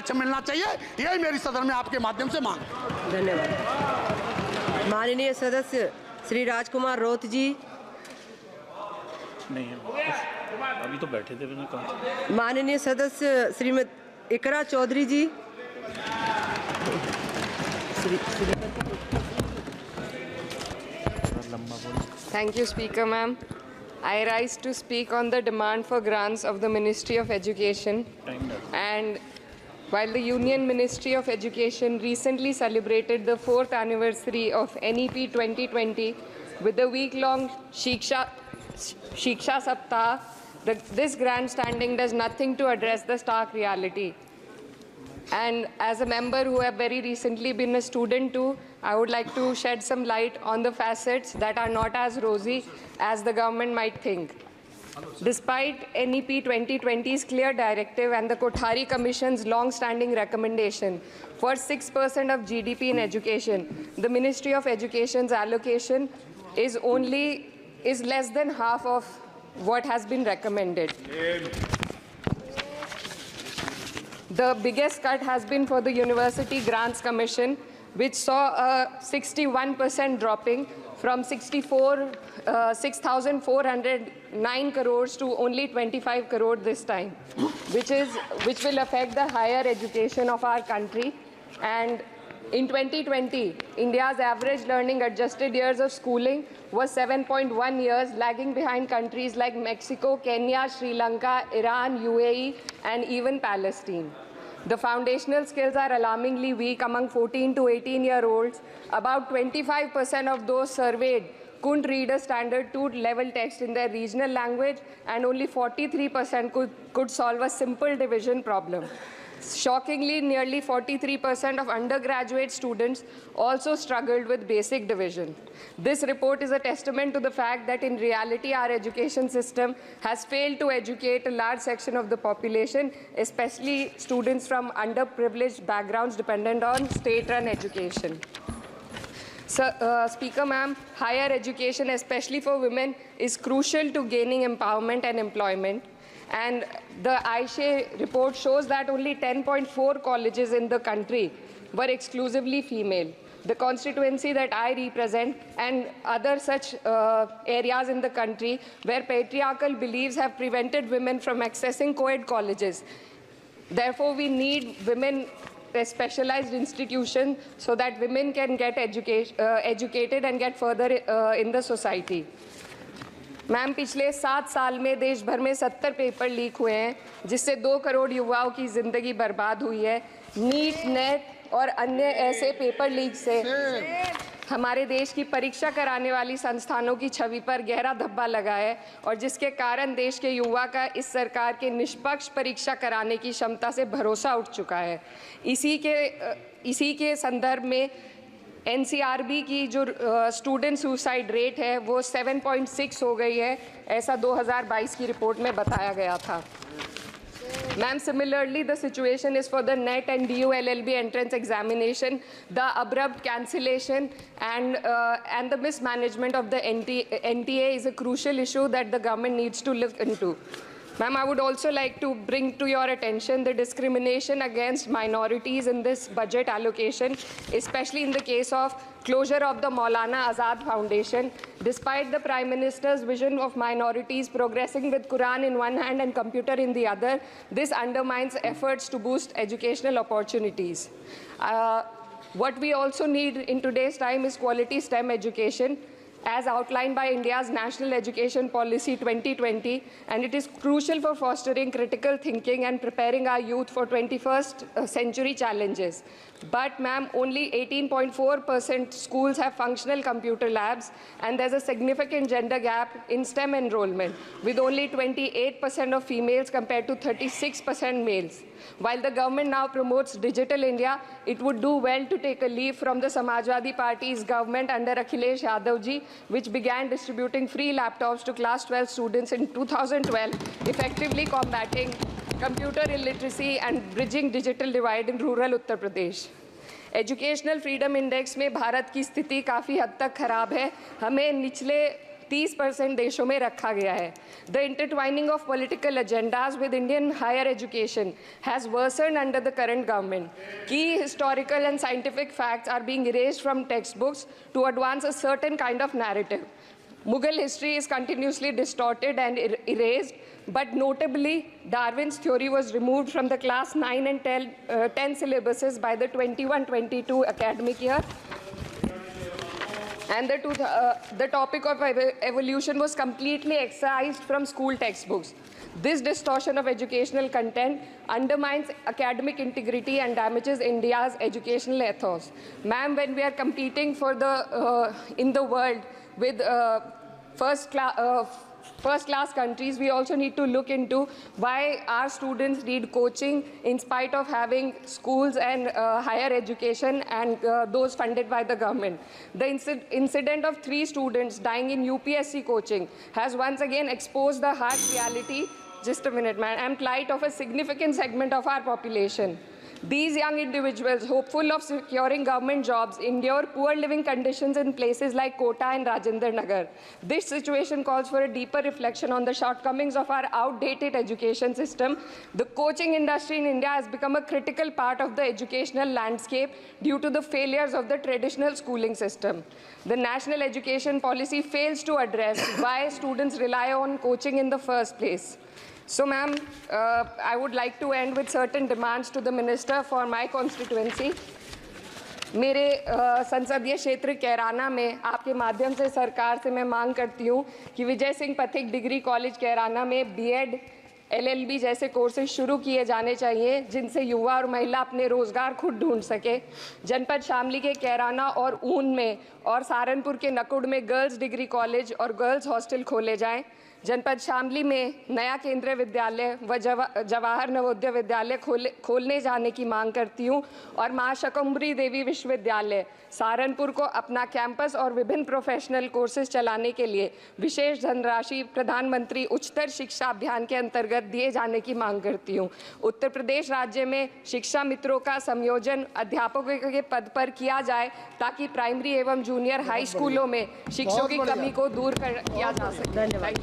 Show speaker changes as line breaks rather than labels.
आरक्षण मिलना चाहिए। यही मेरी सदन में आपके माध्यम से मांग।
धन्यवाद। माननीय सदस्य श्री राजकुमार रोत जी।
नहीं है, अभी तो बैठे थे, मैंने कहा।
माननीय सदस्य श्रीमती इकरा चौधरी जी।
Thank you, Speaker, ma'am. I rise to speak on the demand for grants of the Ministry of Education. And while the Union Ministry of Education recently celebrated the 4th anniversary of NEP 2020 with the week-long Shiksha Saptah, this grandstanding does nothing to address the stark reality. And as a member who have very recently been a student too, I would like to shed some light on the facets that are not as rosy as the government might think. Despite NEP 2020's clear directive and the Kothari Commission's long-standing recommendation for 6% of GDP in education, the Ministry of Education's allocation is less than half of what has been recommended. The biggest cut has been for the University Grants Commission, which saw a 61% dropping from 6,409 crores to only 25 crore this time, which will affect the higher education of our country. And in 2020, India's average learning adjusted years of schooling was 7.1 years, lagging behind countries like Mexico, Kenya, Sri Lanka, Iran, UAE, and even Palestine. The foundational skills are alarmingly weak among 14 to 18-year-olds. About 25% of those surveyed couldn't read a standard 2-level text in their regional language, and only 43% could solve a simple division problem. Shockingly, nearly 43% of undergraduate students also struggled with basic division. This report is a testament to the fact that in reality our education system has failed to educate a large section of the population, especially students from underprivileged backgrounds dependent on state-run education. Speaker, ma'am, higher education, especially for women, is crucial to gaining empowerment and employment. And the AISHE report shows that only 10.4 colleges in the country were exclusively female. The constituency that I represent and other such areas in the country where patriarchal beliefs have prevented women from accessing co-ed colleges. Therefore, we need women specialized institutions so that women can get educated and get further in the society. Ma'am, पिछले 7 साल में देश भर में 70 paper leak हुए हैं, जिससे 2 करोड़ युवाओं की ज़िंदगी बर्बाद हुई है। नीट, नेट और अन्य ऐसे पेपर लीक से हमारे देश की परीक्षा कराने वाली संस्थानों की छवि पर गहरा धब्बा लगा है, और जिसके कारण देश के युवा का इस सरकार के निष्पक्ष परीक्षा कराने की क्षमता से भरोसा उठ चुका है। इसी के संदर्भ में NCRB की जो स्टूडेंट सुसाइड रेट है वो 7.6 हो गई है, ऐसा 2022 की रिपोर्ट में बताया गया था। Ma'am, similarly, the situation is for the NET and DU LLB entrance examination. The abrupt cancellation and the mismanagement of the NTA is a crucial issue that the government needs to look into. Ma'am, I would also like to bring to your attention the discrimination against minorities in this budget allocation, especially in the case of closure of the Maulana Azad Foundation. Despite the Prime Minister's vision of minorities progressing with Quran in one hand and computer in the other, this undermines efforts to boost educational opportunities. What we also need in today's time is quality STEM education, as outlined by India's National Education Policy 2020, and it is crucial for fostering critical thinking and preparing our youth for 21st century challenges. But, ma'am, only 18.4% schools have functional computer labs, and there's a significant gender gap in STEM enrollment, with only 28% of females compared to 36% males. While the government now promotes Digital India, it would do well to take a leaf from the Samajwadi Party's government under Akhilesh Yadav ji, which began distributing free laptops to class 12 students in 2012, effectively combating computer illiteracy and bridging digital divide in rural Uttar Pradesh. Educational freedom index में भारत की स्थिति काफ़ी हद तक खराब है। हमें निचले 30% देशों में रखा गया है। The intertwining of political agendas with Indian higher education has worsened under the current government. Key historical and scientific facts are being erased from textbooks to advance a certain kind of narrative. Mughal history is continuously distorted and erased, but notably, Darwin's theory was removed from the class 9 and 10 syllabuses by the 21-22 academic year. And the topic of evolution was completely excised from school textbooks. This distortion of educational content undermines academic integrity and damages India's educational ethos. Ma'am, when we are competing for in the world with first-class countries, we also need to look into why our students need coaching in spite of having schools and higher education and those funded by the government. The incident of 3 students dying in UPSC coaching has once again exposed the harsh reality, just a minute, man, and plight of a significant segment of our population. These young individuals, hopeful of securing government jobs, endure poor living conditions in places like Kota and Rajendra Nagar. This situation calls for a deeper reflection on the shortcomings of our outdated education system. The coaching industry in India has become a critical part of the educational landscape due to the failures of the traditional schooling system. The national education policy fails to address why students rely on coaching in the first place. So, ma'am, I would like to end with certain demands to the minister for my constituency. मेरे संसदीय क्षेत्र कैराना में आपके माध्यम से सरकार से मैं मांग करती हूँ कि विजय सिंह पथिक डिग्री कॉलेज कैराना में बीएड, LLB जैसे कोर्सेज शुरू किए जाने चाहिए, जिनसे युवा और महिला अपने रोजगार खुद ढूंढ सके। जनपद शामली के कैराना और ऊन में और सहारनपुर के नकुड़ में गर्ल्स डिग्री कॉलेज और गर्ल्स हॉस्टल खोले जाएं। जनपद शामली में नया केंद्रीय विद्यालय व जवाहर नवोदय विद्यालय खोलने जाने की मांग करती हूँ और मां शकंभरी देवी विश्वविद्यालय सहारनपुर को अपना कैंपस और विभिन्न प्रोफेशनल कोर्सेज चलाने के लिए विशेष धनराशि प्रधानमंत्री उच्चतर शिक्षा अभियान के अंतर्गत दिए जाने की मांग करती हूँ। उत्तर प्रदेश राज्य में शिक्षा मित्रों का संयोजन अध्यापकों के पद पर किया जाए ताकि प्राइमरी एवं जूनियर हाई स्कूलों में शिक्षकों की कमी को दूर किया जा सके।
धन्यवाद।